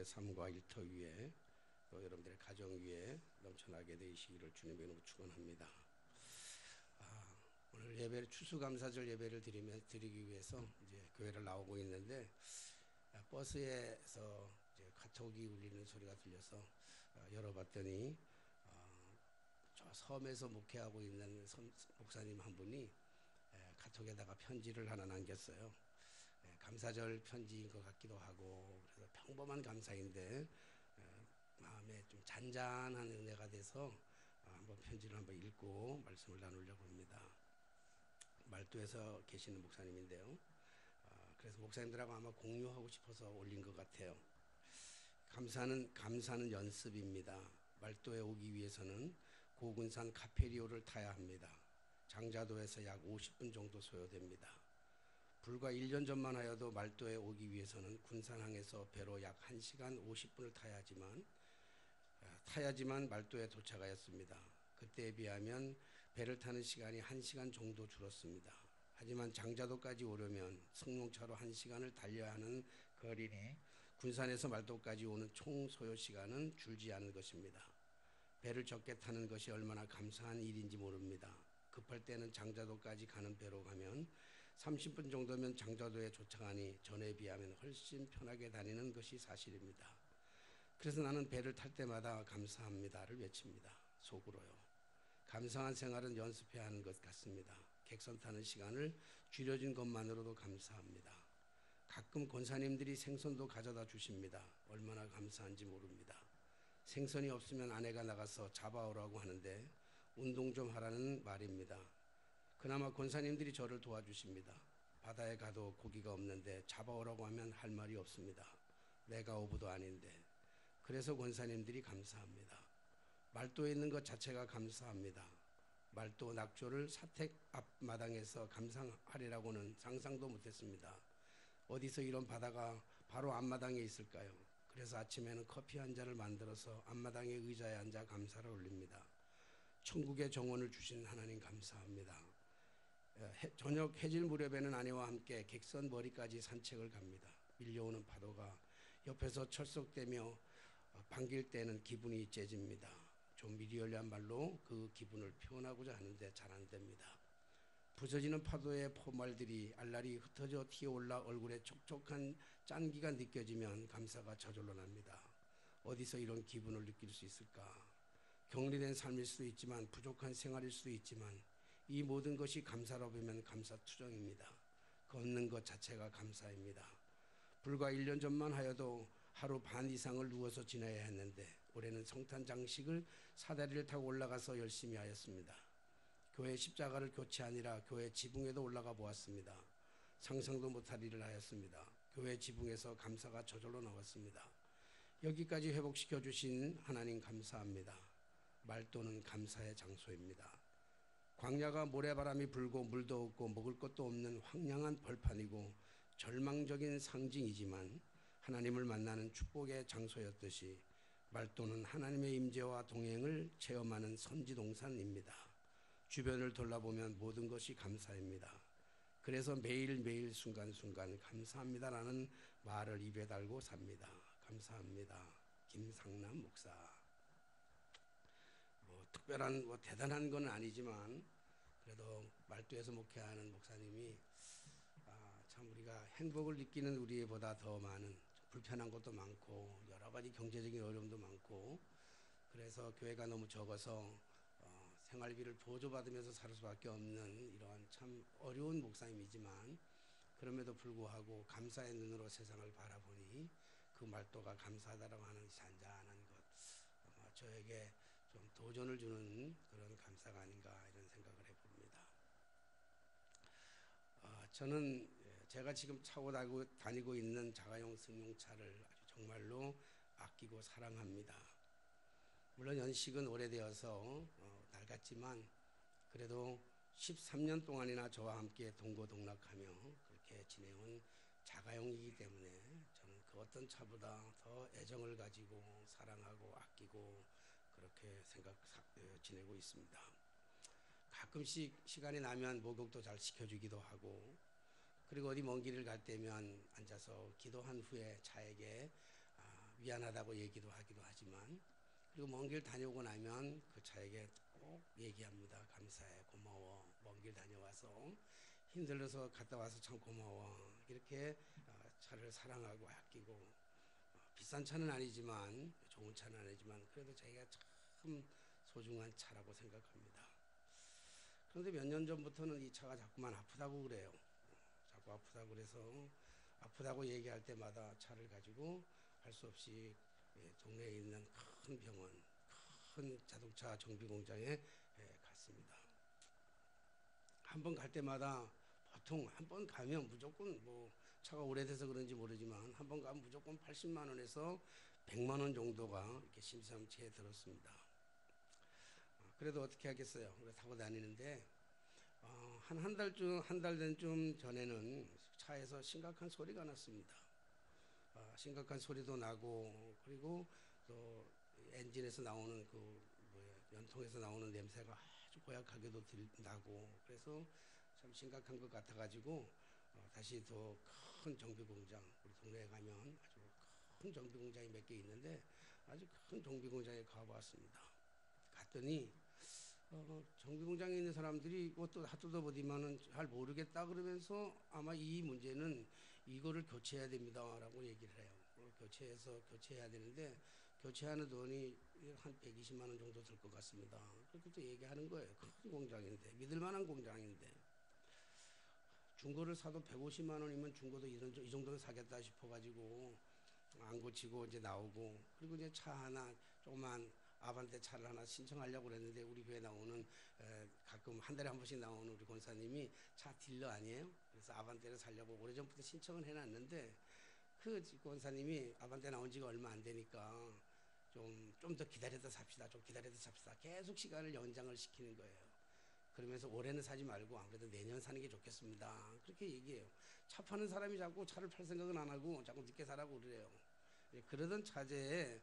삶과 일터 위에 또 여러분들의 가정 위에 넘쳐나게 되시기를 주님의 이름으로 축원합니다. 오늘 예배를 추수감사절 예배를 드리기 위해서 이제 교회를 나오고 있는데 버스에서 이제 카톡이 울리는 소리가 들려서 열어봤더니 저 섬에서 목회하고 있는 목사님 한 분이 카톡에다가 편지를 하나 남겼어요. 감사절 편지인 것 같기도 하고 그래서 평범한 감사인데 마음에 좀 잔잔한 은혜가 돼서 한번 편지를 한번 읽고 말씀을 나누려고 합니다. 말도에서 계시는 목사님인데요. 그래서 목사님들하고 아마 공유하고 싶어서 올린 것 같아요. 감사는 연습입니다. 말도에 오기 위해서는 고군산 카페리오를 타야 합니다. 장자도에서 약 50분 정도 소요됩니다. 불과 1년 전만 하여도 말도에 오기 위해서는 군산항에서 배로 약 1시간 50분을 타야지만 말도에 도착하였습니다. 그때에 비하면 배를 타는 시간이 1시간 정도 줄었습니다. 하지만 장자도까지 오려면 승용차로 1시간을 달려야 하는 거리니 군산에서 말도까지 오는 총 소요 시간은 줄지 않은 것입니다. 배를 적게 타는 것이 얼마나 감사한 일인지 모릅니다. 급할 때는 장자도까지 가는 배로 가면 30분 정도면 장자도에 도착하니 전에 비하면 훨씬 편하게 다니는 것이 사실입니다. 그래서 나는 배를 탈 때마다 감사합니다를 외칩니다. 속으로요. 감사한 생활은 연습해야 하는 것 같습니다. 객선 타는 시간을 줄여진 것만으로도 감사합니다. 가끔 권사님들이 생선도 가져다 주십니다. 얼마나 감사한지 모릅니다. 생선이 없으면 아내가 나가서 잡아오라고 하는데 운동 좀 하라는 말입니다. 그나마 권사님들이 저를 도와주십니다. 바다에 가도 고기가 없는데 잡아오라고 하면 할 말이 없습니다. 내가 어부도 아닌데. 그래서 권사님들이 감사합니다. 말도에 있는 것 자체가 감사합니다. 말도 낙조를 사택 앞마당에서 감상하리라고는 상상도 못했습니다. 어디서 이런 바다가 바로 앞마당에 있을까요? 그래서 아침에는 커피 한 잔을 만들어서 앞마당의 의자에 앉아 감사를 올립니다. 천국의 정원을 주신 하나님 감사합니다. 저녁 해질 무렵에는 아내와 함께 객선 머리까지 산책을 갑니다. 밀려오는 파도가 옆에서 철썩대며 반길 때는 기분이 째집니다. 좀 미리얼리한 말로 그 기분을 표현하고자 하는데 잘 안 됩니다. 부서지는 파도의 포말들이 알알이 흩어져 튀어올라 얼굴에 촉촉한 짠기가 느껴지면 감사가 저절로 납니다. 어디서 이런 기분을 느낄 수 있을까? 격리된 삶일 수도 있지만 부족한 생활일 수도 있지만 이 모든 것이 감사로 보면 감사투정입니다. 걷는 것 자체가 감사입니다. 불과 1년 전만 하여도 하루 반 이상을 누워서 지내야 했는데 올해는 성탄 장식을 사다리를 타고 올라가서 열심히 하였습니다. 교회 십자가를 교체하니라 교회 지붕에도 올라가 보았습니다. 상상도 못할 일을 하였습니다. 교회 지붕에서 감사가 저절로 나왔습니다. 여기까지 회복시켜 주신 하나님 감사합니다. 말도는 감사의 장소입니다. 광야가 모래바람이 불고 물도 없고 먹을 것도 없는 황량한 벌판이고 절망적인 상징이지만 하나님을 만나는 축복의 장소였듯이 말도는 하나님의 임재와 동행을 체험하는 선지동산입니다. 주변을 돌아보면 모든 것이 감사입니다. 그래서 매일매일 순간순간 감사합니다라는 말을 입에 달고 삽니다. 감사합니다. 김상남 목사. 특별한 대단한 건 아니지만 그래도 말도에서 목회하는 목사님이 참 우리가 행복을 느끼는 우리보다 더 많은 불편한 것도 많고 여러 가지 경제적인 어려움도 많고 그래서 교회가 너무 적어서 생활비를 보조받으면서 살 수밖에 없는 이러한 참 어려운 목사님이지만 그럼에도 불구하고 감사의 눈으로 세상을 바라보니 그 말도가 감사하다라고 하는 잔잔한 것 저에게 좀 도전을 주는 그런 감사가 아닌가 이런 생각을 해봅니다. 저는 제가 지금 타고 다니고 있는 자가용 승용차를 아주 정말로 아끼고 사랑합니다. 물론 연식은 오래되어서 낡았지만 그래도 13년 동안이나 저와 함께 동고동락하며 그렇게 지내온 자가용이기 때문에 저는 그 어떤 차보다 더 애정을 가지고 사랑하고 아끼고 그렇게 지내고 있습니다. 가끔씩 시간이 나면 목욕도 잘 시켜주기도 하고 그리고 어디 먼 길을 갈 때면 앉아서 기도한 후에 차에게 미안하다고 얘기도 하기도 하지만, 그리고 먼 길 다녀오고 나면 그 차에게 꼭 얘기합니다. 감사해, 고마워, 먼 길 다녀와서 힘들어서 갔다 와서 참 고마워. 이렇게 차를 사랑하고 아끼고, 비싼 차는 아니지만, 좋은 차는 아니지만 그래도 자기가 참 소중한 차라고 생각합니다. 그런데 몇 년 전부터는 이 차가 자꾸만 아프다고 그래요. 자꾸 아프다고 그래서 아프다고 얘기할 때마다 차를 가지고 할 수 없이 동네에 있는 큰 병원, 큰 자동차 정비 공장에 갔습니다. 한 번 갈 때마다 보통 한 번 가면 무조건 뭐 차가 오래돼서 그런지 모르지만 한 번 가면 무조건 80만 원에서 100만 원 정도가 이렇게 심상치에 들었습니다. 그래도 어떻게 하겠어요? 타고 다니는데 한 달 된 좀 전에는 차에서 심각한 소리가 났습니다. 심각한 소리도 나고, 그리고 또 엔진에서 나오는 연통에서 나오는 냄새가 아주 고약하게도 나고, 그래서 참 심각한 것 같아가지고 다시 더 큰 정비 공장, 우리 동네에 가면 아주 큰 정비 공장이 몇 개 있는데 아주 큰 정비 공장에 가봤습니다. 갔더니 정비 공장에 있는 사람들이 또 핫도더보디만은 잘 모르겠다 그러면서 아마 이 문제는 이거를 교체해야 됩니다라고 얘기를 해요. 교체해야 되는데 교체하는 돈이 한 120만 원 정도 들 것 같습니다. 그렇게 또 얘기하는 거예요. 큰 공장인데, 믿을 만한 공장인데. 중고를 사도 150만 원이면 중고도 이 정도는 사겠다 싶어가지고 안 고치고 이제 나오고, 그리고 이제 차 하나 조그만 아반떼 차를 하나 신청하려고 그랬는데, 우리 교회 나오는 가끔 한 달에 한 번씩 나오는 우리 권사님이 차 딜러 아니에요? 그래서 아반떼를 사려고 오래전부터 신청을 해놨는데, 그 권사님이 아반떼 나온 지가 얼마 안 되니까 좀 더 기다려서 삽시다, 좀 기다려서 삽시다, 계속 시간을 연장을 시키는 거예요. 그러면서 올해는 사지 말고 아무래도 내년 사는 게 좋겠습니다, 그렇게 얘기해요. 차 파는 사람이 자꾸 차를 팔 생각은 안 하고 자꾸 늦게 사라고 그래요. 그러던 차제에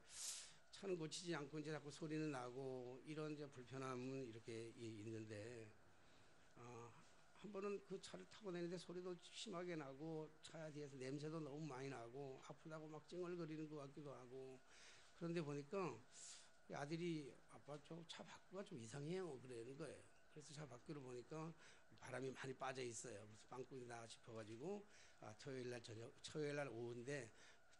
차는 고치지 않고 이제 자꾸 소리는 나고 이런 이제 불편함은 이렇게 있는데, 한 번은 그 차를 타고 다니는데 소리도 심하게 나고 차 뒤에서 냄새도 너무 많이 나고 아프다고 막 찡얼거리는 것 같기도 하고, 그런데 보니까 아들이 아빠 저 차 바퀴가 좀 이상해요 그러는 거예요. 그래서 차 바퀴를 보니까 바람이 많이 빠져 있어요. 그래서 빵꾸이다 싶어가지고 토요일 날 오후인데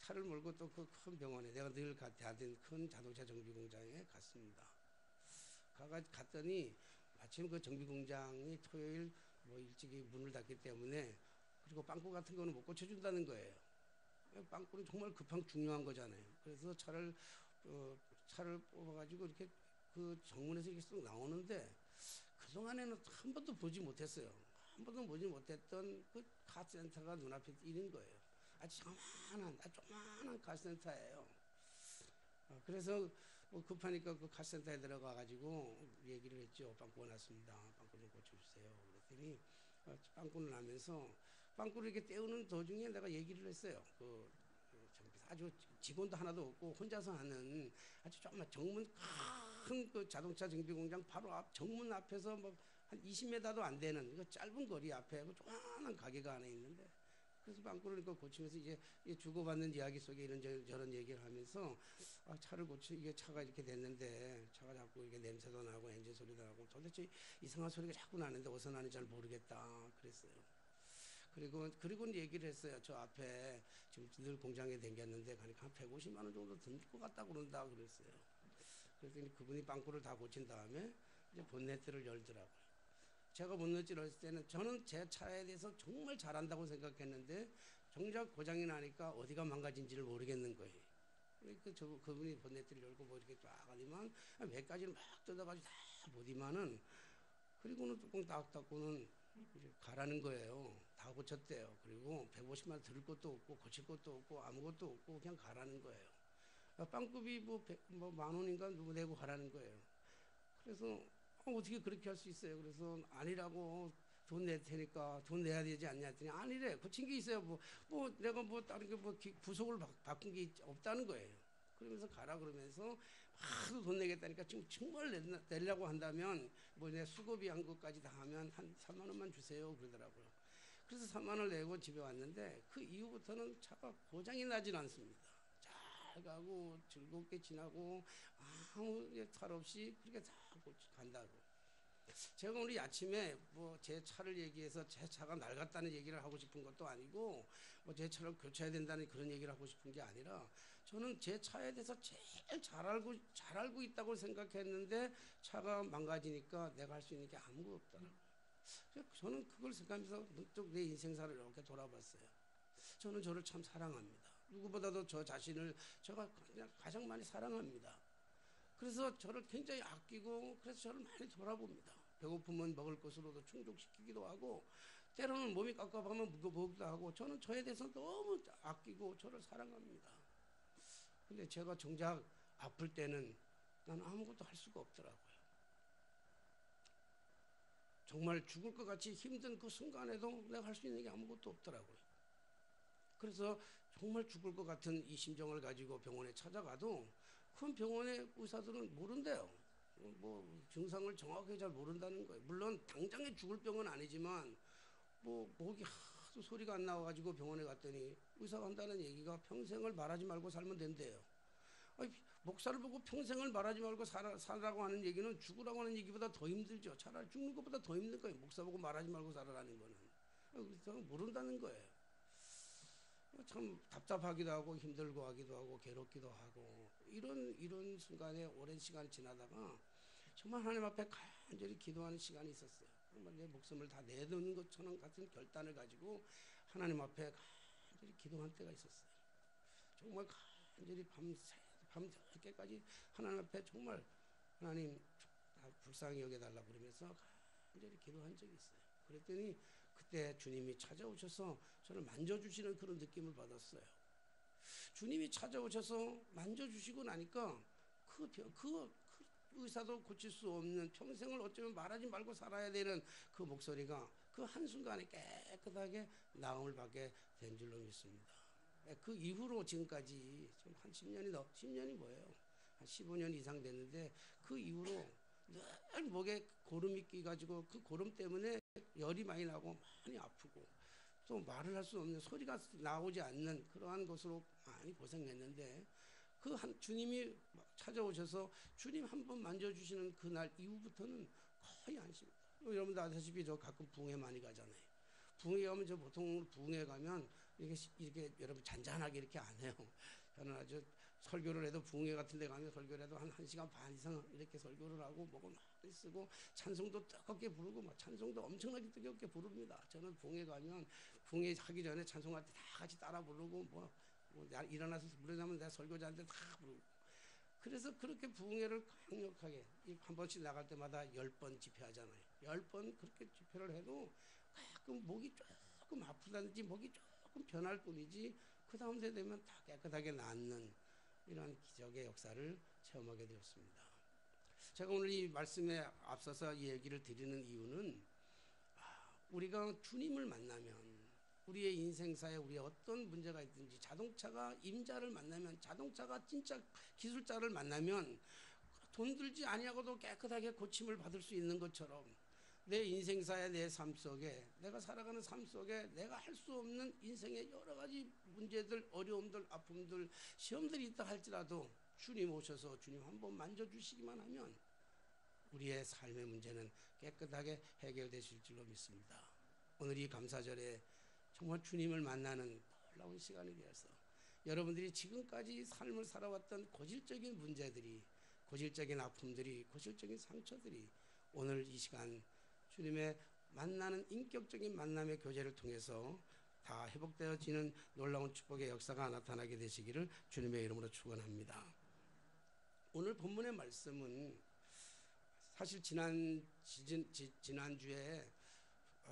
차를 몰고 또 그 큰 병원에, 내가 늘 다니는 큰 자동차 정비 공장에 갔습니다. 갔더니 마침 그 정비 공장이 토요일 뭐 일찍이 문을 닫기 때문에, 그리고 빵꾸 같은 거는 못 고쳐준다는 거예요. 빵꾸는 정말 중요한 거잖아요. 그래서 차를 뽑아가지고 이렇게 그 정문에서 이렇게 쓱 나오는데, 그동안에는 한 번도 보지 못했어요. 한 번도 보지 못했던 그 카센터가 눈앞에 있는 거예요. 아주 조그만한 카센터예요. 그래서 급하니까 그 카센터에 들어가가지고 얘기를 했죠. 빵꾸가 났습니다, 빵꾸 좀 고쳐주세요. 그랬더니 빵꾸를 나면서 빵꾸를 이렇게 떼우는 도중에 내가 얘기를 했어요. 아주 직원도 하나도 없고 혼자서 하는 아주 조그만 정문, 큰 그 자동차 정비 공장 바로 앞 정문 앞에서 뭐 한 20m도 안 되는 그 짧은 거리 앞에 그 조그만한 가게가 하나 있는데, 그래서 빵꾸를 고치면서 이제 주고받는 이야기 속에 이런저런 얘기를 하면서 차를 이게 차가 이렇게 됐는데 차가 자꾸 이렇게 냄새도 나고 엔진 소리도 나고 도대체 이상한 소리가 자꾸 나는데 어디서 나는지 잘 모르겠다 그랬어요. 그리고 얘기를 했어요. 저 앞에 지금 늘 공장에 댕겼는데 가니까 한 150만 원 정도 들 것 같다 그런다 그랬어요. 그랬더니 그분이 빵꾸를 다 고친 다음에 이제 본네트를 열더라고요. 제가 본네트를 열었을 때는 저는 제 차에 대해서 정말 잘한다고 생각했는데 정작 고장이 나니까 어디가 망가진지를 모르겠는 거예요. 그러니까 그분이 본네트를 열고 뭐 이렇게 쫙 하니만 몇 가지를 막 뜯어가지고 다 보디만은, 그리고는 뚜껑 딱 닫고는 이제 가라는 거예요. 다 고쳤대요. 그리고 150만 원 들을 것도 없고 고칠 것도 없고 아무것도 없고 그냥 가라는 거예요. 빵급이 뭐 10,000원인가 누구 내고 가라는 거예요. 그래서 어떻게 그렇게 할 수 있어요? 그래서 아니라고, 돈 낼 테니까 돈 내야 되지 않냐 했더니 아니래. 고친 게 있어요. 내가 다른 게 부속을 바꾼 게 없다는 거예요. 그러면서 가라 그러면서 하도 돈 내겠다니까, 지금 정말 내려고 한다면 내 수고비 한 것까지 다 하면 한 3만 원만 주세요 그러더라고요. 그래서 3만 원을 내고 집에 왔는데 그 이후부터는 차가 고장이 나질 않습니다. 잘 가고 즐겁게 지나고 아무 탈 없이 그렇게 다 간다고. 제가 오늘 아침에 뭐 제 차를 얘기해서 제 차가 낡았다는 얘기를 하고 싶은 것도 아니고 뭐 제 차를 교체해야 된다는 그런 얘기를 하고 싶은 게 아니라 저는 제 차에 대해서 제일 잘 알고 있다고 생각했는데 차가 망가지니까 내가 할 수 있는 게 아무것도 없더라고요. 저는 그걸 생각하면서 문득 내 인생사를 이렇게 돌아봤어요. 저는 저를 참 사랑합니다. 누구보다도 저 자신을 제가 그냥 가장 많이 사랑합니다. 그래서 저를 굉장히 아끼고 그래서 저를 많이 돌아봅니다. 배고프면 먹을 것으로도 충족시키기도 하고 때로는 몸이 깝깝하면 먹기도 하고 저는 저에 대해서 너무 아끼고 저를 사랑합니다. 근데 제가 정작 아플 때는 나는 아무것도 할 수가 없더라고요. 정말 죽을 것 같이 힘든 그 순간에도 내가 할 수 있는 게 아무것도 없더라고요. 그래서 정말 죽을 것 같은 이 심정을 가지고 병원에 찾아가도 큰 병원의 의사들은 모른대요. 뭐 증상을 정확하게 잘 모른다는 거예요. 물론 당장에 죽을 병은 아니지만 뭐 목이 하도 소리가 안 나와가지고 병원에 갔더니 의사가 한다는 얘기가 평생을 말하지 말고 살면 된대요. 아니, 목사를 보고 평생을 말하지 말고 살라고 하는 얘기는 죽으라고 하는 얘기보다 더 힘들죠. 차라리 죽는 것보다 더 힘든 거예요. 목사 보고 말하지 말고 살아라는 거는. 그래서 모른다는 거예요. 참 답답하기도 하고 힘들고 하기도 하고 괴롭기도 하고 이런 순간에 오랜 시간 지나다가 정말 하나님 앞에 간절히 기도하는 시간이 있었어요. 정말 내 목숨을 다 내놓는 것처럼 같은 결단을 가지고 하나님 앞에 간절히 기도한 때가 있었어요. 정말 간절히 밤늦게까지 하나님 앞에 정말 하나님 불쌍히 여겨달라 그러면서 간절히 기도한 적이 있어요. 그랬더니 그때 주님이 찾아오셔서 저를 만져주시는 그런 느낌을 받았어요. 주님이 찾아오셔서 만져주시고 나니까 그 의사도 고칠 수 없는 평생을 어쩌면 말하지 말고 살아야 되는 그 목소리가 그 한순간에 깨끗하게 나음을 받게 된 줄로 믿습니다. 그 이후로 지금까지 좀 한 10년이 뭐예요? 한 15년 이상 됐는데 그 이후로 늘 목에 고름이 끼가지고 그 고름 때문에 열이 많이 나고 많이 아프고 또 말을 할 수 없는 소리가 나오지 않는 그러한 것으로 많이 고생했는데 그 한 주님이 찾아오셔서 주님 한 번 만져주시는 그날 이후부터는 거의 안심입니다. 여러분도 아시다시피 저 가끔 부흥회 많이 가잖아요. 부흥회 가면 저 보통 부흥회 가면 이렇게 여러분 잔잔하게 이렇게 안 해요. 저는 아주 설교를 해도 부흥회 같은 데 가면 설교를 해도 한 1시간 반 이상 이렇게 설교를 하고 목을 많이 쓰고 찬송도 뜨겁게 부르고 막 찬송도 엄청나게 뜨겁게 부릅니다. 저는 부흥회 가면 부흥회 하기 전에 찬송할 때 다 같이 따라 부르고 뭐 일어나서 부르자면 내가 설교자한테 다 부르고 그래서 그렇게 부흥회를 강력하게 한 번씩 나갈 때마다 10번 집회하잖아요. 10번 그렇게 집회를 해도 가끔 목이 조금 아프다든지 목이 조금 변할 뿐이지 그 다음 때 되면 다 깨끗하게 낫는 이런 기적의 역사를 체험하게 되었습니다. 제가 오늘 이 말씀에 앞서서 이 얘기를 드리는 이유는 우리가 주님을 만나면 우리의 인생사에 우리의 어떤 문제가 있든지 자동차가 임자를 만나면 자동차가 진짜 기술자를 만나면 돈 들지 아니하고도 깨끗하게 고침을 받을 수 있는 것처럼 내 인생사의 내 삶 속에 내가 살아가는 삶 속에 내가 할 수 없는 인생의 여러 가지 문제들 어려움들 아픔들 시험들이 있다 할지라도 주님 오셔서 주님 한번 만져주시기만 하면 우리의 삶의 문제는 깨끗하게 해결되실 줄로 믿습니다. 오늘 이 감사절에 정말 주님을 만나는 놀라운 시간이 되어서 여러분들이 지금까지 삶을 살아왔던 고질적인 문제들이 고질적인 아픔들이 고질적인 상처들이 오늘 이 시간 주님의 만나는 인격적인 만남의 교제를 통해서 다 회복되어지는 놀라운 축복의 역사가 나타나게 되시기를 주님의 이름으로 축원합니다. 오늘 본문의 말씀은 사실 지난주에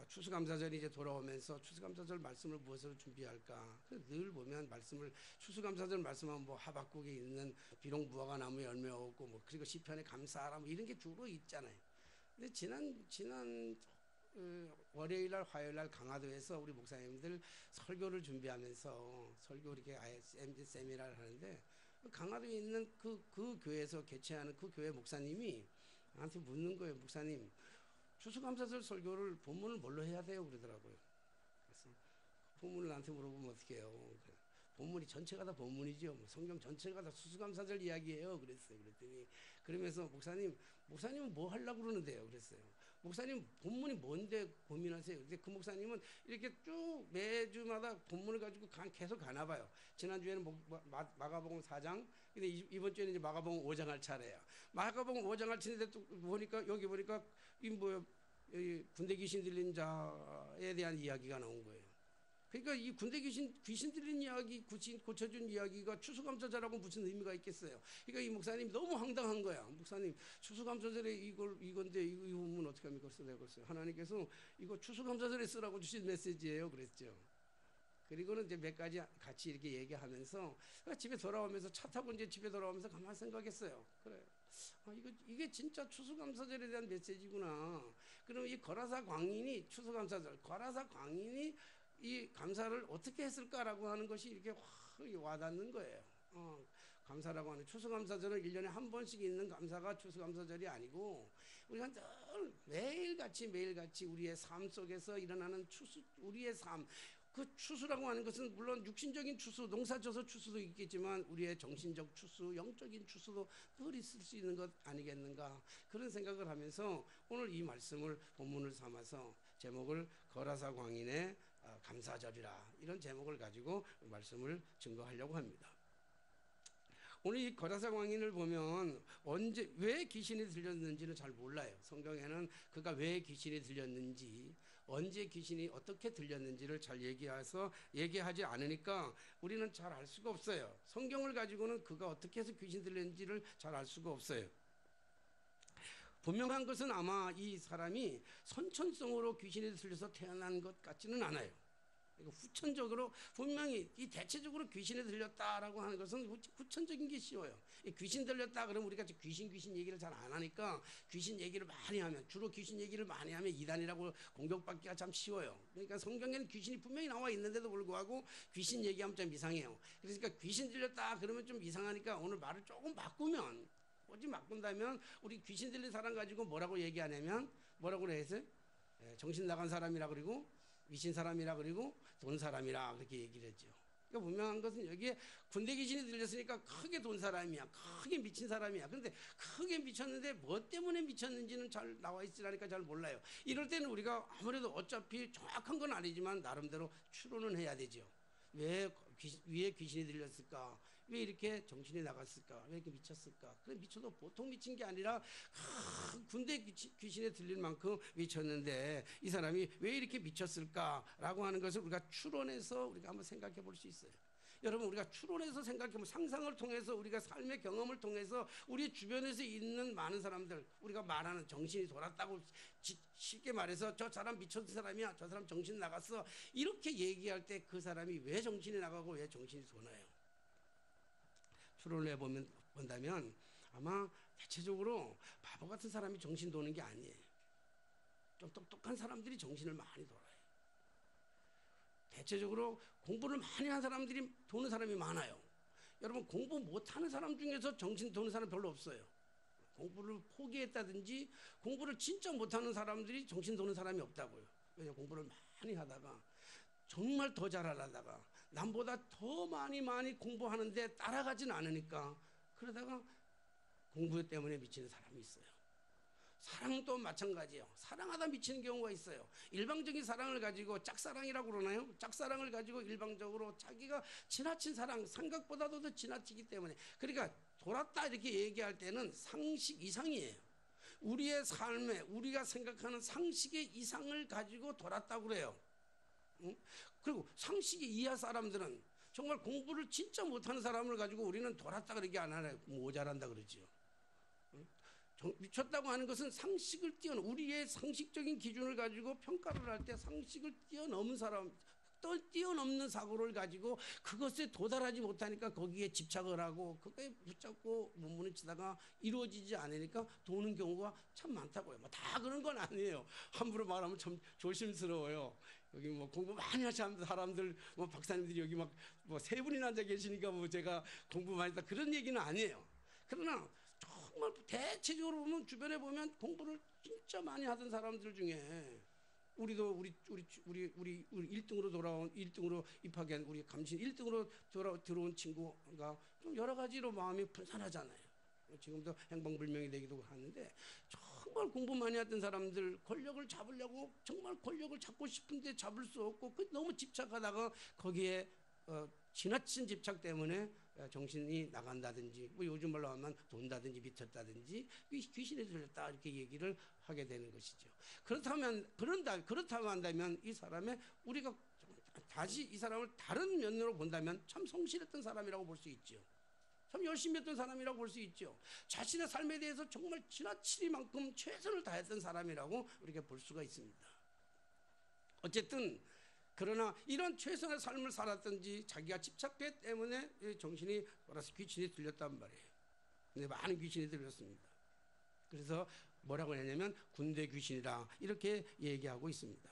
추수감사절이 이제 돌아오면서 추수감사절 말씀을 무엇으로 준비할까? 늘 보면 추수감사절 말씀하면 뭐 하박국에 있는 비록 무화과 나무에 열매 없고 뭐 그리고 시편에 감사하라 뭐 이런 게 주로 있잖아요. 근데 지난 월요일날 화요일날 강화도에서 우리 목사님들 설교를 준비하면서 설교 이렇게 MD 세미나를 하는데 강화도에 있는 그 교회에서 개최하는 그 교회 목사님이 나한테 묻는 거예요. 목사님, 추수감사절 설교를 본문을 뭘로 해야 돼요? 그러더라고요. 그래서 본문을 나한테 물어보면 어떻게 해요? 본문이 전체가 다 본문이죠. 뭐 성경 전체가 다 추수감사절 이야기예요. 그랬어요. 그랬더니 그러면서 목사님은 뭐 하려고 그러는데요? 그랬어요. 목사님 본문이 뭔데 고민하세요. 근데 그 목사님은 이렇게 쭉 매주마다 본문을 가지고 계속 가나 봐요. 지난주에는 마가복음 4장, 근데 이번 주에는 이제 마가복음 5장 할 차례야. 마가복음 5장 할 차례인데 또 보니까 여기 보니까 이 뭐야, 군대 귀신 들린 자에 대한 이야기가 나온 거예요. 그러니까 이 군대 귀신 들린 이야기, 고쳐준 이야기가 추수감사절하고 무슨 의미가 있겠어요? 그러니까 이 목사님 너무 황당한 거야. 목사님 추수감사절에 이건데 이 부분 어떻게 합니까? 그랬어요. 하나님께서 이거 추수감사절에 쓰라고 주신 메시지예요. 그랬죠. 그리고는 이제 몇 가지 같이 이렇게 얘기하면서 집에 돌아오면서 차 타고 이제 집에 돌아오면서 가만 생각했어요. 그래. 이게 진짜 추수감사절에 대한 메시지구나. 그럼 이 거라사 광인이 추수감사절, 거라사 광인이 이 감사를 어떻게 했을까라고 하는 것이 이렇게 확 와닿는 거예요. 감사라고 하는 추수감사절은 1년에 한 번씩 있는 감사가 추수감사절이 아니고 우리가 늘 매일같이 우리의 삶 속에서 일어나는 우리의 삶, 그 추수라고 하는 것은 물론 육신적인 추수, 농사져서 추수도 있겠지만 우리의 정신적 추수, 영적인 추수도 늘 있을 수 있는 것 아니겠는가, 그런 생각을 하면서 오늘 이 말씀을 본문을 삼아서 제목을 거라사 광인의 감사절이라, 이런 제목을 가지고 말씀을 증거하려고 합니다. 오늘 이 거라사 광인을 보면 왜 귀신이 들렸는지는 잘 몰라요. 성경에는 그가 왜 귀신이 들렸는지, 언제 귀신이 어떻게 들렸는지를 잘 얘기하지 않으니까 우리는 잘 알 수가 없어요. 성경을 가지고는 그가 어떻게 해서 귀신 들렸는지를 잘 알 수가 없어요. 분명한 것은 아마 이 사람이 선천성으로 귀신이 들려서 태어난 것 같지는 않아요. 후천적으로 분명히 이 대체적으로 귀신이 들렸다라고 하는 것은 후천적인 게 쉬워요. 귀신 들렸다 그러면 우리가 귀신 얘기를 잘 안 하니까 귀신 얘기를 많이 하면, 주로 귀신 얘기를 많이 하면 이단이라고 공격받기가 참 쉬워요. 그러니까 성경에는 귀신이 분명히 나와 있는데도 불구하고 귀신 얘기하면 좀 이상해요. 그러니까 귀신 들렸다 그러면 좀 이상하니까 오늘 말을 조금 바꾸면, 바꾼다면 우리 귀신 들린 사람 가지고 뭐라고 얘기하냐면, 뭐라고 그랬어요? 정신 나간 사람이라 그리고 미친 사람이라 그리고 돈 사람이라 그렇게 얘기를 했죠. 그러니까 분명한 것은 여기에 군대 귀신이 들렸으니까 크게 돈 사람이야, 크게 미친 사람이야. 그런데 크게 미쳤는데 뭐 때문에 미쳤는지는 잘 나와 있으니까 잘 몰라요. 이럴 때는 우리가 아무래도 어차피 정확한 건 아니지만 나름대로 추론은 해야 되죠. 왜 귀신이 들렸을까? 왜 이렇게 정신이 나갔을까? 왜 이렇게 미쳤을까? 그래, 미쳐도 보통 미친 게 아니라 군대 귀신에 들릴 만큼 미쳤는데 이 사람이 왜 이렇게 미쳤을까라고 하는 것을 우리가 추론해서 우리가 한번 생각해 볼 수 있어요. 여러분, 우리가 추론해서 생각해보면, 상상을 통해서, 우리가 삶의 경험을 통해서 우리 주변에서 있는 많은 사람들, 우리가 말하는 정신이 돌았다고 쉽게 말해서 저 사람 미쳤던 사람이야, 저 사람 정신 나갔어, 이렇게 얘기할 때 그 사람이 왜 정신이 나가고 왜 정신이 도나요? 추론해 본다면 아마 대체적으로 바보 같은 사람이 정신 도는 게 아니에요. 좀 똑똑한 사람들이 정신을 많이 돌아요. 대체적으로 공부를 많이 한 사람들이 도는 사람이 많아요. 여러분, 공부 못하는 사람 중에서 정신 도는 사람 별로 없어요. 공부를 포기했다든지 공부를 진짜 못하는 사람들이 정신 도는 사람이 없다고요. 왜냐하면 공부를 많이 하다가 정말 더 잘하다가 남보다 더 많이 공부하는데 따라가지는 않으니까, 그러다가 공부 때문에 미치는 사람이 있어요. 사랑도 마찬가지예요. 사랑하다 미치는 경우가 있어요. 일방적인 사랑을 가지고 짝사랑이라고 그러나요? 짝사랑을 가지고 일방적으로 자기가 지나친 사랑, 생각보다도 더 지나치기 때문에, 그러니까 돌았다 이렇게 얘기할 때는 상식 이상이에요. 우리의 삶에 우리가 생각하는 상식의 이상을 가지고 돌았다고 그래요. 응? 그리고 상식이 이하 사람들은, 정말 공부를 진짜 못하는 사람을 가지고 우리는 돌았다 그렇게 안 하나요? 모자란다 그러죠. 응? 미쳤다고 하는 것은 상식을 뛰어넘는, 우리의 상식적인 기준을 가지고 평가를 할 때 상식을 뛰어넘는 사람, 뛰어넘는 사고를 가지고 그것에 도달하지 못하니까 거기에 집착을 하고 그거에 붙잡고 몸부림치다가 이루어지지 않으니까 도는 경우가 참 많다고요. 뭐 다 그런 건 아니에요. 함부로 말하면 참 조심스러워요. 여기 뭐 공부 많이 하시는 사람들, 뭐 박사님들이 여기 막 뭐 세 분이나 앉아 계시니까 뭐 제가 공부 많이 했다 그런 얘기는 아니에요. 그러나 정말 대체적으로 보면, 주변에 보면 공부를 진짜 많이 하던 사람들 중에 우리도 우리 1등으로 돌아온 1등으로 입학한 우리 감신 1등으로 들어온 친구가 좀 여러 가지로 마음이 분산하잖아요. 지금도 행방불명이 되기도 하는데 정말 공부 많이 했던 사람들 권력을 잡으려고 정말 권력을 잡고 싶은데 잡을 수 없고 너무 집착하다가 거기에 지나친 집착 때문에 정신이 나간다든지 뭐 요즘 말로 하면 돈다든지 미쳤다든지 귀신이 들렸다 이렇게 얘기를 하게 되는 것이죠. 그렇다고 한다면 이 사람의 우리가 다시 이 사람을 다른 면으로 본다면 참 성실했던 사람이라고 볼 수 있죠. 참 열심히 했던 사람이라고 볼 수 있죠. 자신의 삶에 대해서 정말 지나치리만큼 최선을 다했던 사람이라고 이렇게 볼 수가 있습니다. 어쨌든 그러나 이런 최선의 삶을 살았든지 자기가 집착했기 때문에 정신이 돌아서 귀신이 들렸단 말이에요. 근데 많은 귀신이 들렸습니다. 그래서 뭐라고 했냐면 군대 귀신이라 이렇게 얘기하고 있습니다.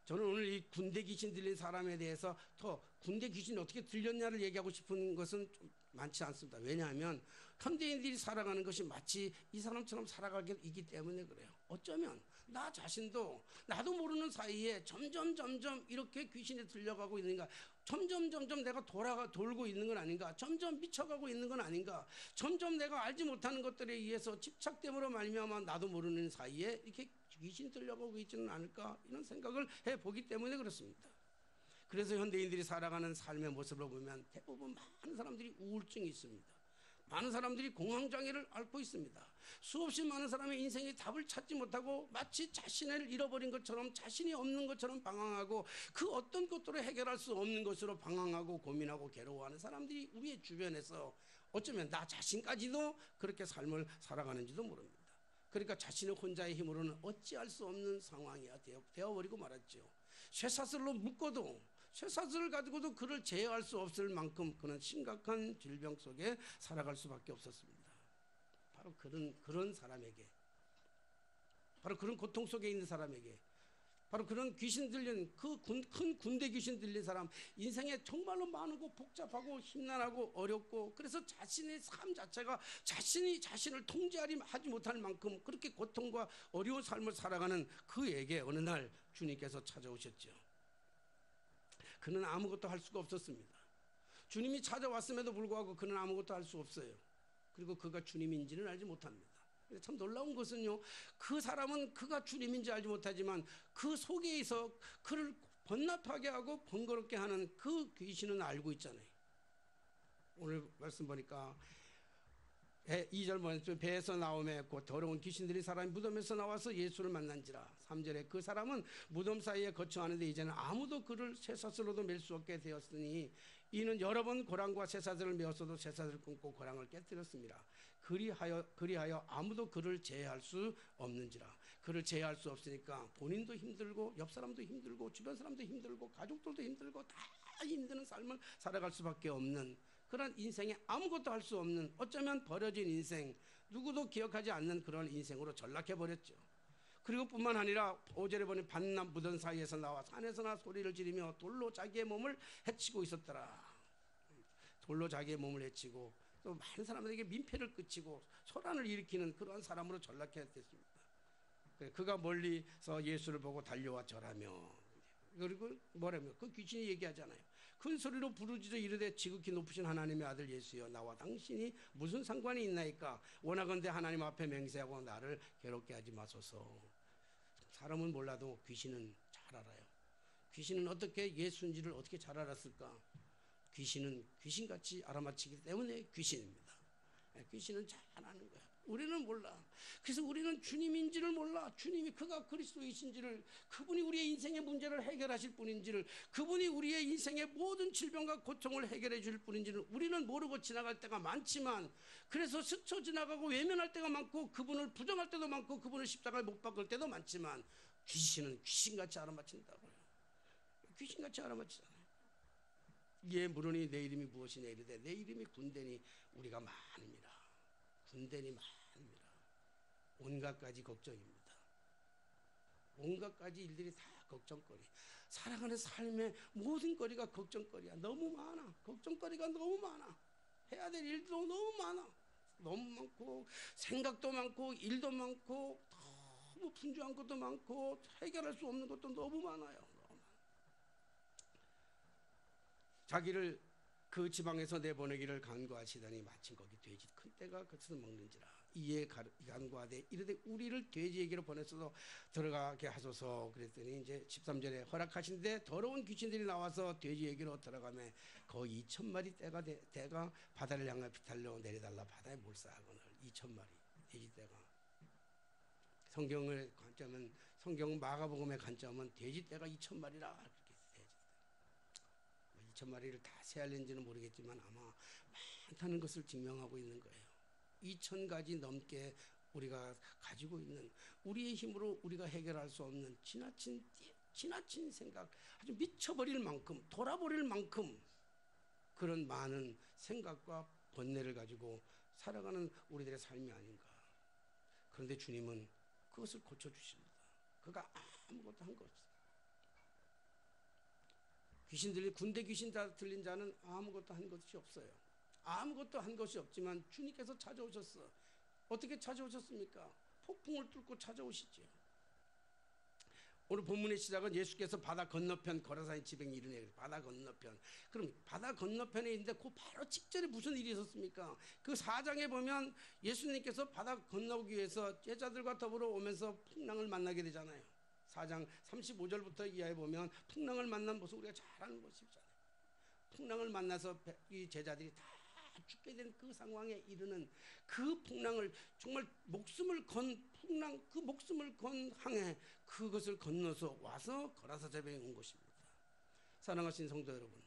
저는 오늘 이 군대 귀신 들린 사람에 대해서 더 군대 귀신이 어떻게 들렸냐를 얘기하고 싶은 것은 좀 많지 않습니다. 왜냐하면 현대인들이 살아가는 것이 마치 이 사람처럼 살아가기 때문에 그래요. 어쩌면 나 자신도 나도 모르는 사이에 점점 이렇게 귀신이 들려가고 있는가, 점점 내가 돌고 있는 건 아닌가, 점점 미쳐가고 있는 건 아닌가, 점점 내가 알지 못하는 것들에 의해서 집착됨으로 말미암아 나도 모르는 사이에 이렇게 귀신이 들려가고 있지는 않을까, 이런 생각을 해보기 때문에 그렇습니다. 그래서 현대인들이 살아가는 삶의 모습을 보면 대부분 많은 사람들이 우울증이 있습니다. 많은 사람들이 공황장애를 앓고 있습니다. 수없이 많은 사람의 인생의 답을 찾지 못하고 마치 자신을 잃어버린 것처럼, 자신이 없는 것처럼 방황하고 그 어떤 것들을 해결할 수 없는 것으로 방황하고 고민하고 괴로워하는 사람들이 우리의 주변에서 어쩌면 나 자신까지도 그렇게 삶을 살아가는지도 모릅니다. 그러니까 자신의 혼자의 힘으로는 어찌할 수 없는 상황이 되어버리고 말았죠. 쇠사슬로 묶어도, 쇠사슬을 가지고도 그를 제어할 수 없을 만큼 그는 심각한 질병 속에 살아갈 수밖에 없었습니다. 바로 그런 사람에게, 바로 그런 고통 속에 있는 사람에게, 바로 그런 귀신 들린 큰 군대 귀신 들린 사람, 인생에 정말로 많고 복잡하고 힘난하고 어렵고, 그래서 자신의 삶 자체가 자신을 통제하지 못할 만큼 그렇게 고통과 어려운 삶을 살아가는 그에게 어느 날 주님께서 찾아오셨죠. 그는 아무것도 할 수가 없었습니다. 주님이 찾아왔음에도 불구하고 그는 아무것도 할 수 없어요. 그리고 그가 주님인지는 알지 못합니다. 참 놀라운 것은요, 그 사람은 그가 주님인지 알지 못하지만 그 속에서 그를 번납하게 하고 번거롭게 하는 그 귀신은 알고 있잖아요. 오늘 말씀 보니까 2절 보니까 배에서 나오매 곧 더러운 귀신들이 사람이 무덤에서 나와서 예수를 만난지라. 3절에 그 사람은 무덤 사이에 거처하는데 이제는 아무도 그를 쇠사슬로도 맬 수 없게 되었으니 이는 여러 번 고랑과 쇠사슬을 메었어도 쇠사슬을 끊고 고랑을 깨뜨렸습니다. 그리하여 아무도 그를 제어할 수 없는지라. 그를 제어할 수 없으니까 본인도 힘들고 옆 사람도 힘들고 주변 사람도 힘들고 가족들도 힘들고 다 힘드는 삶을 살아갈 수밖에 없는 그런 인생에 아무것도 할 수 없는, 어쩌면 버려진 인생, 누구도 기억하지 않는 그런 인생으로 전락해버렸죠. 그리고 뿐만 아니라 5절에 보니 밤낮 무덤 사이에서 나와 산에서나 소리를 지르며 돌로 자기의 몸을 해치고 있었더라. 돌로 자기의 몸을 해치고 또 많은 사람들에게 민폐를 끼치고 소란을 일으키는 그러한 사람으로 전락했습니다. 그가 멀리서 예수를 보고 달려와 절하며, 그리고 뭐라며 그 귀신이 얘기하잖아요. 큰 소리로 부르짖어 이르되 지극히 높으신 하나님의 아들 예수여, 나와 당신이 무슨 상관이 있나이까? 원하건대 하나님 앞에 맹세하고 나를 괴롭게 하지 마소서. 사람은 몰라도 귀신은 잘 알아요. 귀신은 어떻게 예수인지를 어떻게 잘 알았을까? 귀신은 귀신같이 알아맞히기 때문에 귀신입니다. 귀신은 잘 아는 거야. 우리는 몰라. 그래서 우리는 주님인지를 몰라. 주님이 그가 그리스도이신지를, 그분이 우리의 인생의 문제를 해결하실 분인지를, 그분이 우리의 인생의 모든 질병과 고통을 해결해 줄 분인지를 우리는 모르고 지나갈 때가 많지만, 그래서 스쳐 지나가고 외면할 때가 많고 그분을 부정할 때도 많고 그분을 십자가에 못 박을 때도 많지만, 귀신은 귀신같이 알아맞힌다고요. 귀신같이 알아맞히잖아요. 이에 물으니 내 이름이 무엇이냐 이르되 내 이름이 군대니 우리가 많습니다. 군대니 많습니다. 온갖 가지 걱정입니다. 온갖 가지 일들이 다 걱정거리. 살아가는 삶의 모든 거리가 걱정거리야. 너무 많아. 걱정거리가 너무 많아. 해야 될 일도 너무 많아. 너무 많고 생각도 많고 일도 많고 너무 분주한 것도 많고 해결할 수 없는 것도 너무 많아요. 자기를 그 지방에서 내보내기를 간구하시더니 마침 거기 돼지 큰 떼가 그것을 먹는지라. 이에 간구하되 이르되 우리를 돼지에게로 보내서도 들어가게 하소서. 그랬더니 이제 13절에 허락하신데 더러운 귀신들이 나와서 돼지에게로 들어가며 거의 2,000마리 떼가 바다를 향해 비탈려 내려달라 바다에 몰사하거늘. 2,000마리 돼지 떼가. 성경의 관점은, 성경 마가복음의 관점은 돼지 떼가 2,000마리라 그렇게 돼지. 2,000마리를 다 세알는지는 모르겠지만 아마 많다는 것을 증명하고 있는 거예요. 2,000가지 넘게 우리가 가지고 있는, 우리의 힘으로 우리가 해결할 수 없는 지나친 생각, 아주 미쳐버릴 만큼, 돌아버릴 만큼 그런 많은 생각과 번뇌를 가지고 살아가는 우리들의 삶이 아닌가. 그런데 주님은 그것을 고쳐주십니다. 그가 아무것도 한 것 없어요. 군대 귀신 다 들린 자는 아무것도 한 것이 없어요. 아무것도 한 것이 없지만 주님께서 찾아오셨어. 어떻게 찾아오셨습니까? 폭풍을 뚫고 찾아오시죠. 오늘 본문의 시작은 예수께서 바다 건너편 거라사의 지방에 이르네. 바다 건너편. 그럼 바다 건너편에 있는데 그 바로 직전에 무슨 일이 있었습니까? 그 4장에 보면 예수님께서 바다 건너기 위해서 제자들과 더불어 오면서 풍랑을 만나게 되잖아요. 4장 35절부터 이하에 보면 풍랑을 만난 모습 우리가 잘 아는 모습이잖아요. 풍랑을 만나서 이 제자들이 다 죽게 된 그 상황에 이르는 그 풍랑을, 정말 목숨을 건 풍랑, 그 목숨을 건 항해, 그것을 건너서 와서 거라사 제방에 온 것입니다. 사랑하신 성도 여러분,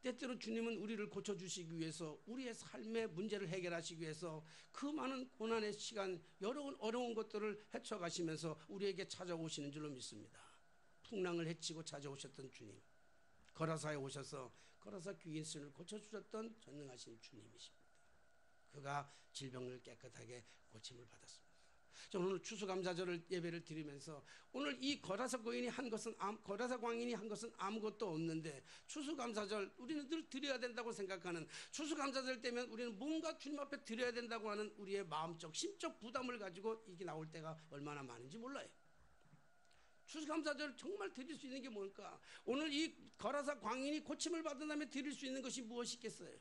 때때로 주님은 우리를 고쳐주시기 위해서, 우리의 삶의 문제를 해결하시기 위해서 그 많은 고난의 시간, 여러 어려운 것들을 헤쳐가시면서 우리에게 찾아오시는 줄로 믿습니다. 풍랑을 헤치고 찾아오셨던 주님, 거라사에 오셔서 거라사 귀신을 고쳐주셨던 전능하신 주님이십니다. 그가 질병을 깨끗하게 고침을 받았습니다. 저는 오늘 추수감사절을 예배를 드리면서 오늘 이 거라사 광인이 한 것은 아무것도 없는데, 추수감사절 우리는 늘 드려야 된다고 생각하는, 추수감사절 때면 우리는 뭔가 주님 앞에 드려야 된다고 하는 우리의 마음적 심적 부담을 가지고 이게 나올 때가 얼마나 많은지 몰라요. 추수감사절 정말 드릴 수 있는 게 뭘까? 오늘 이 거라사 광인이 고침을 받은 다음에 드릴 수 있는 것이 무엇이겠어요?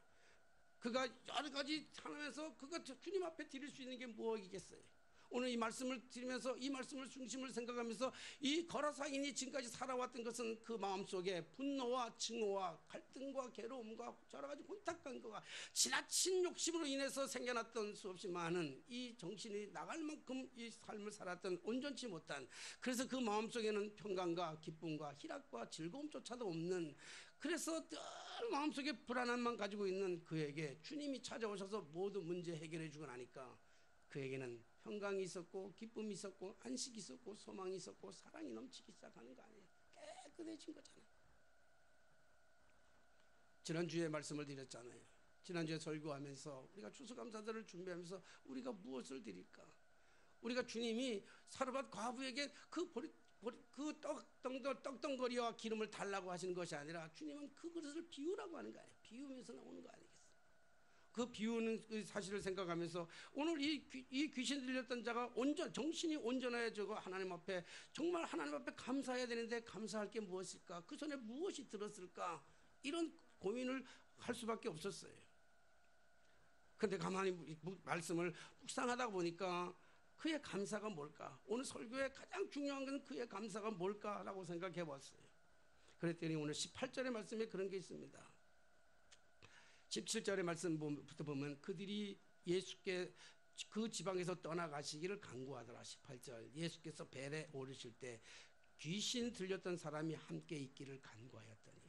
그가 여러 가지 하면서 그가 주님 앞에 드릴 수 있는 게 무엇이겠어요? 오늘 이 말씀을 드리면서 이 말씀을 중심을 생각하면서 이 거라사인이 지금까지 살아왔던 것은 그 마음속에 분노와 증오와 갈등과 괴로움과 여러 가지 혼탁한 것과 지나친 욕심으로 인해서 생겨났던 수없이 많은 이 정신이 나갈 만큼 이 삶을 살았던 온전치 못한, 그래서 그 마음속에는 평강과 기쁨과 희락과 즐거움조차도 없는, 그래서 늘 마음속에 불안함만 가지고 있는 그에게 주님이 찾아오셔서 모든 문제 해결해 주고 나니까 그에게는 평강이 있었고 기쁨이 있었고 안식이 있었고 소망이 있었고 사랑이 넘치기 시작하는 거 아니에요. 깨끗해진 거잖아요. 지난주에 말씀을 드렸잖아요. 지난주에 설교하면서 우리가 추수감사절을 준비하면서 우리가 무엇을 드릴까? 우리가 주님이 사르밧 과부에게 그 떡덩거리와 기름을 달라고 하시는 것이 아니라 주님은 그 그릇을 비우라고 하는 거예요. 비우면서 나오는 거 아니겠어요? 그 비우는 그 사실을 생각하면서 오늘 이 귀신 들렸던 자가 정신이 온전해지고 하나님 앞에, 정말 하나님 앞에 감사해야 되는데 감사할 게 무엇일까? 그 전에 무엇이 들었을까? 이런 고민을 할 수밖에 없었어요. 그런데 가만히 말씀을 묵상하다 보니까 그의 감사가 뭘까? 오늘 설교의 가장 중요한 것은 그의 감사가 뭘까라고 생각해 봤어요. 그랬더니 오늘 18절의 말씀에 그런 게 있습니다. 17절의 말씀부터 보면 그들이 예수께 그 지방에서 떠나가시기를 간구하더라. 18절, 예수께서 벨에 오르실 때 귀신 들렸던 사람이 함께 있기를 간구하였더니,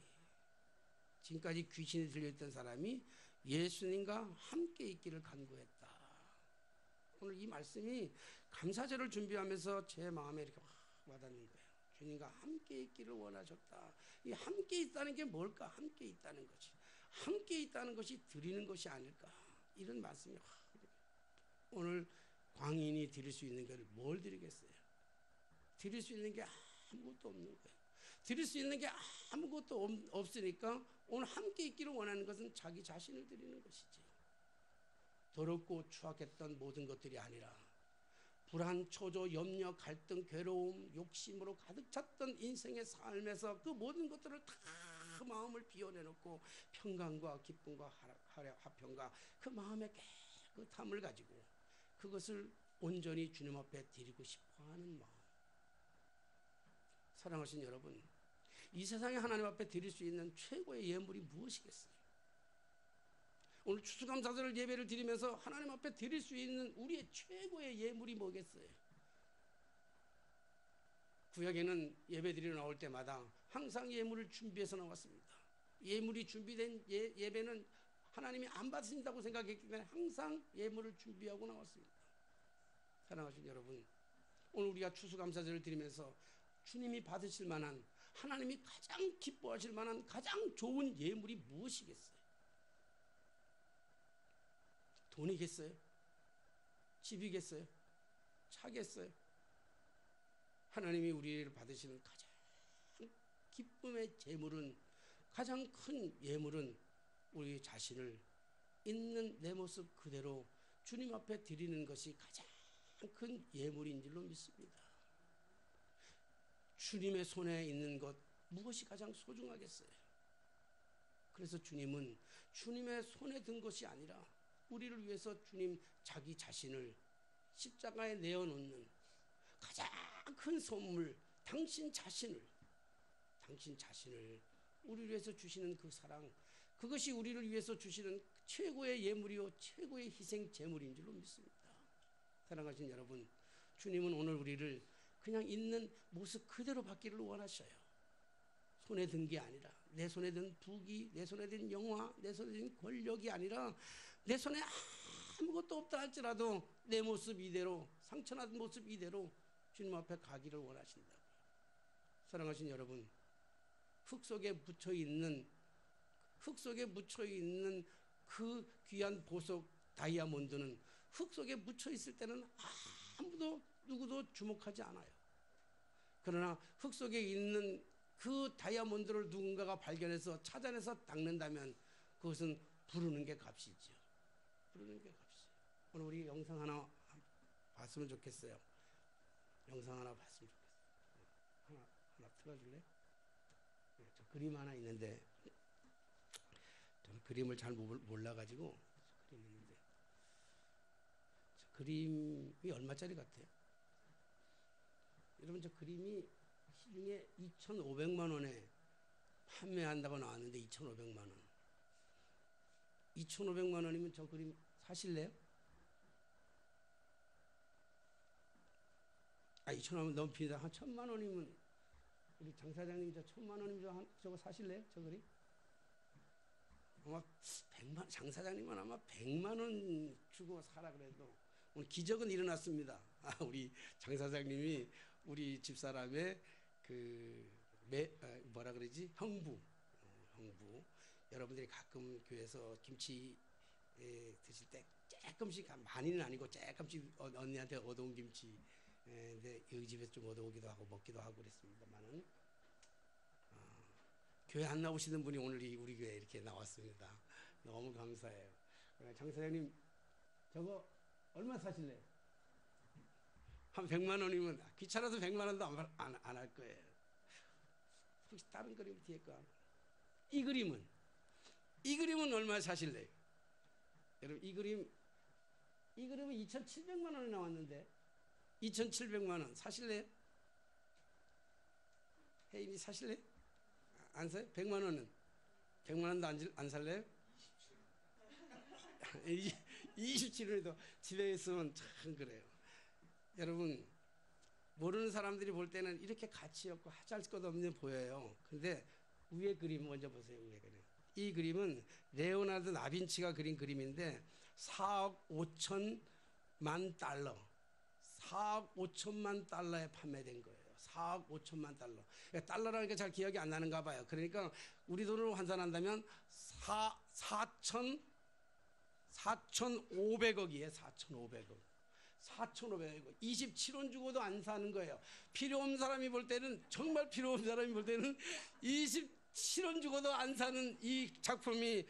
지금까지 귀신이 들렸던 사람이 예수님과 함께 있기를 간구했다. 오늘 이 말씀이 감사절을 준비하면서 제 마음에 이렇게 확 와닿는 거예요. 주님과 함께 있기를 원하셨다. 이 함께 있다는 게 뭘까? 함께 있다는 것이, 함께 있다는 것이 드리는 것이 아닐까? 이런 말씀이 확. 오늘 광인이 드릴 수 있는 걸 뭘 드리겠어요? 드릴 수 있는 게 아무것도 없는 거예요. 드릴 수 있는 게 아무것도 없으니까 오늘 함께 있기를 원하는 것은 자기 자신을 드리는 것이지, 더럽고 추악했던 모든 것들이 아니라 불안, 초조, 염려, 갈등, 괴로움, 욕심으로 가득 찼던 인생의 삶에서 그 모든 것들을 다 마음을 비워내놓고 평강과 기쁨과 화평과 그 마음의 깨끗함을 가지고 그것을 온전히 주님 앞에 드리고 싶어하는 마음. 사랑하신 여러분, 이 세상에 하나님 앞에 드릴 수 있는 최고의 예물이 무엇이겠어요? 오늘 추수감사절 예배를 드리면서 하나님 앞에 드릴 수 있는 우리의 최고의 예물이 뭐겠어요? 구약에는 예배 드리러 나올 때마다 항상 예물을 준비해서 나왔습니다. 예물이 준비된 예배는 하나님이 안 받으신다고 생각했기 때문에 항상 예물을 준비하고 나왔습니다. 사랑하신 여러분, 오늘 우리가 추수감사절을 드리면서 주님이 받으실 만한, 하나님이 가장 기뻐하실 만한 가장 좋은 예물이 무엇이겠어요? 돈이겠어요? 집이겠어요? 차겠어요? 하나님이 우리를 받으시는 가장 기쁨의 제물은, 가장 큰 예물은 우리 자신을 있는 내 모습 그대로 주님 앞에 드리는 것이 가장 큰 예물인 줄로 믿습니다. 주님의 손에 있는 것 무엇이 가장 소중하겠어요? 그래서 주님은 주님의 손에 든 것이 아니라 우리를 위해서 주님 자기 자신을 십자가에 내어놓는 가장 큰 선물, 당신 자신을 우리를 위해서 주시는 그 사랑, 그것이 우리를 위해서 주시는 최고의 예물이요 최고의 희생 제물인 줄로 믿습니다. 사랑하신 여러분, 주님은 오늘 우리를 그냥 있는 모습 그대로 받기를 원하셔요. 손에 든 게 아니라, 내 손에 든 부귀, 내 손에 든 영화, 내 손에 든 권력이 아니라 내 손에 아무것도 없다 할지라도 내 모습 이대로, 상처난 모습 이대로 주님 앞에 가기를 원하신다고요. 사랑하신 여러분, 흙 속에 묻혀 있는 그 귀한 보석 다이아몬드는 흙 속에 묻혀 있을 때는 누구도 주목하지 않아요. 그러나 흙 속에 있는 그 다이아몬드를 누군가가 발견해서 찾아내서 닦는다면 그것은 부르는 게 값이죠. 오늘 우리 영상 하나 봤으면 좋겠어요. 하나 틀어줄래? 저 그림 하나 있는데, 저는 그림을 잘 몰라가지고 저 그림이 얼마짜리 같아요? 여러분, 저 그림이 시중에 2,500만 원에 판매한다고 나왔는데 2,500만 원. 2,500만 원이면 저 그림 사실래요? 2,000원 하면 너무 비싸. 한 1,000만 원이면 우리 장 사장님 저 1,000만 원이면 저거 사실래요? 저 그림? 아마 장 사장님은 아마 100만 원 주고 사라 그래도 오늘 기적은 일어났습니다. 우리 장 사장님이 우리 집사람의 형부. 여러분들이 가끔 교회에서 김치 드실 때 조금씩, 많이는 아니고 조금씩 언니한테 얻어온 김치, 근데 여기 집에서 좀 얻어오기도 하고 먹기도 하고 그랬습니다만은, 교회 안 나오시는 분이 오늘 우리 교회에 이렇게 나왔습니다. 너무 감사해요. 장 사장님, 저거 얼마 사실래요? 한 100만 원이면, 귀찮아서 100만 원도 안 할 거예요. 혹시 다른 그림 뒤에 거? 이 그림은 얼마 사실래요? 여러분, 이 그림은 2,700만 원에 나왔는데 2,700만 원 사실래요? 혜인이 사실래요? 안 사요? 100만 원은? 100만 원도 안 살래요? 27원에도 집에 있으면 참 그래요. 여러분, 모르는 사람들이 볼 때는 이렇게 가치 없고 하잘 것 없는 보여요. 근데 위에 그림 먼저 보세요. 위에 그림. 이 그림은 레오나르도 다빈치가 그린 그림인데 4억 5천만 달러, 4억 5천만 달러에 판매된 거예요. 4억 5천만 달러. 달러라는 게 잘 기억이 안 나는가 봐요. 그러니까 우리 돈으로 환산한다면 4,500억이에요. 4,500억. 27원 주고도 안 사는 거예요. 필요 없는 사람이 볼 때는, 정말 필요 없는 사람이 볼 때는 27원 주고도 안 사는 이 작품이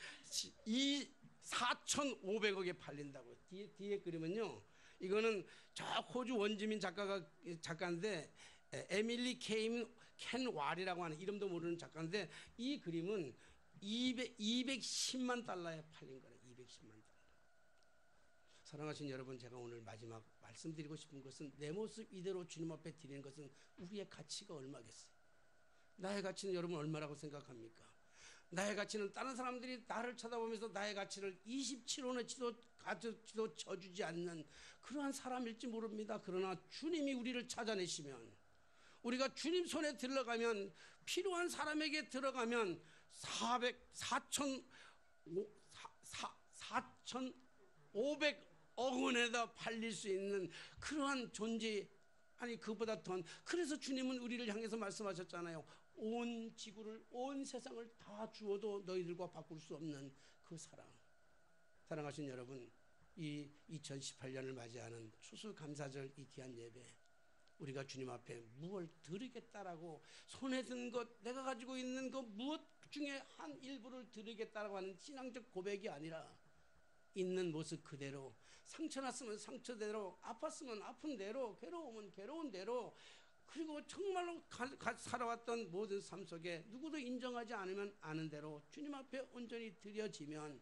이 4,500억에 팔린다고요. 뒤에 그림은요, 이거는 저 호주 원주민 작가인데 에밀리 켄 왈이라고 하는, 이름도 모르는 작가인데, 이 그림은 210만 달러에 팔린 거래. 210만 달러. 사랑하신 여러분, 제가 오늘 마지막 말씀드리고 싶은 것은, 내 모습 이대로 주님 앞에 드리는 것은 우리의 가치가 얼마겠어요? 나의 가치는 여러분 얼마라고 생각합니까? 나의 가치는 다른 사람들이 나를 쳐다보면서 나의 가치를 27원어치도 가져도 쳐주지 않는 그러한 사람일지 모릅니다. 그러나 주님이 우리를 찾아내시면, 우리가 주님 손에 들어가면, 필요한 사람에게 들어가면 4,500억 원에다 팔릴 수 있는 그러한 존재, 아니 그보다 더. 그래서 주님은 우리를 향해서 말씀하셨잖아요. 온 지구를, 온 세상을 다 주어도 너희들과 바꿀 수 없는 그 사랑. 사랑하신 여러분, 이 2018년을 맞이하는 추수감사절 이 귀한 예배, 우리가 주님 앞에 무엇을 드리겠다라고, 손에 든 것, 내가 가지고 있는 것 무엇 중에 한 일부를 드리겠다라고 하는 신앙적 고백이 아니라, 있는 모습 그대로, 상처 났으면 상처대로, 아팠으면 아픈 대로, 괴로우면 괴로운 대로, 그리고 정말로 살아왔던 모든 삶 속에 누구도 인정하지 않으면 아는 대로 주님 앞에 온전히 드려지면,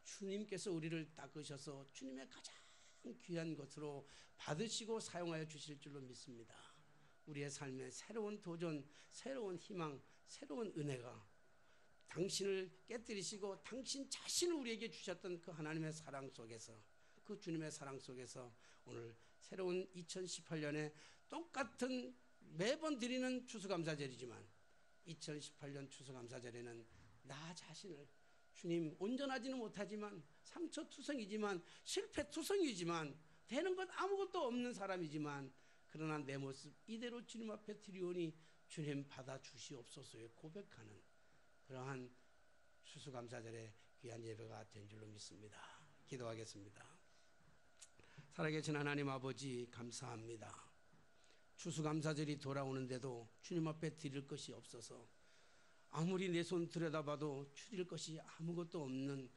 주님께서 우리를 닦으셔서 주님의 가장 귀한 것으로 받으시고 사용하여 주실 줄로 믿습니다. 우리의 삶에 새로운 도전, 새로운 희망, 새로운 은혜가, 당신을 깨뜨리시고 당신 자신을 우리에게 주셨던 그 하나님의 사랑 속에서, 그 주님의 사랑 속에서 오늘 새로운 2018년에 똑같은 매번 드리는 추수감사절이지만, 2018년 추수감사절에는 나 자신을, 주님 온전하지는 못하지만, 상처투성이지만, 실패투성이지만, 되는 것 아무것도 없는 사람이지만, 그러나 내 모습 이대로 주님 앞에 드리오니 주님 받아주시옵소서에 고백하는 그러한 추수감사절의 귀한 예배가 된 줄로 믿습니다. 기도하겠습니다. 살아계신 하나님 아버지, 감사합니다. 추수감사절이 돌아오는데도 주님 앞에 드릴 것이 없어서, 아무리 내 손 들여다봐도 드릴 것이 아무것도 없는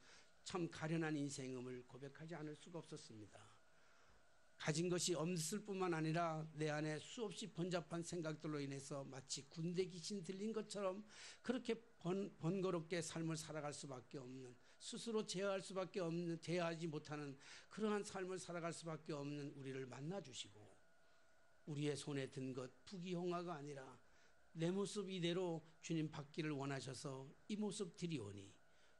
참 가련한 인생임을 고백하지 않을 수가 없었습니다. 가진 것이 없을 뿐만 아니라 내 안에 수없이 번잡한 생각들로 인해서 마치 군대 귀신 들린 것처럼 그렇게 번거롭게 삶을 살아갈 수밖에 없는, 스스로 제어할 수밖에 없는, 제어하지 못하는 그러한 삶을 살아갈 수밖에 없는 우리를 만나주시고, 우리의 손에 든 것 부귀영화가 아니라 내 모습 이대로 주님 받기를 원하셔서 이 모습 드리오니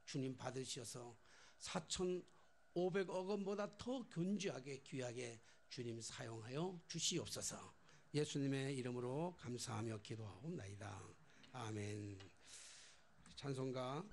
주님 받으셔서 4,500억 원보다 더 견주하게 귀하게 주님 사용하여 주시옵소서. 예수님의 이름으로 감사하며 기도하옵나이다. 아멘. 찬송가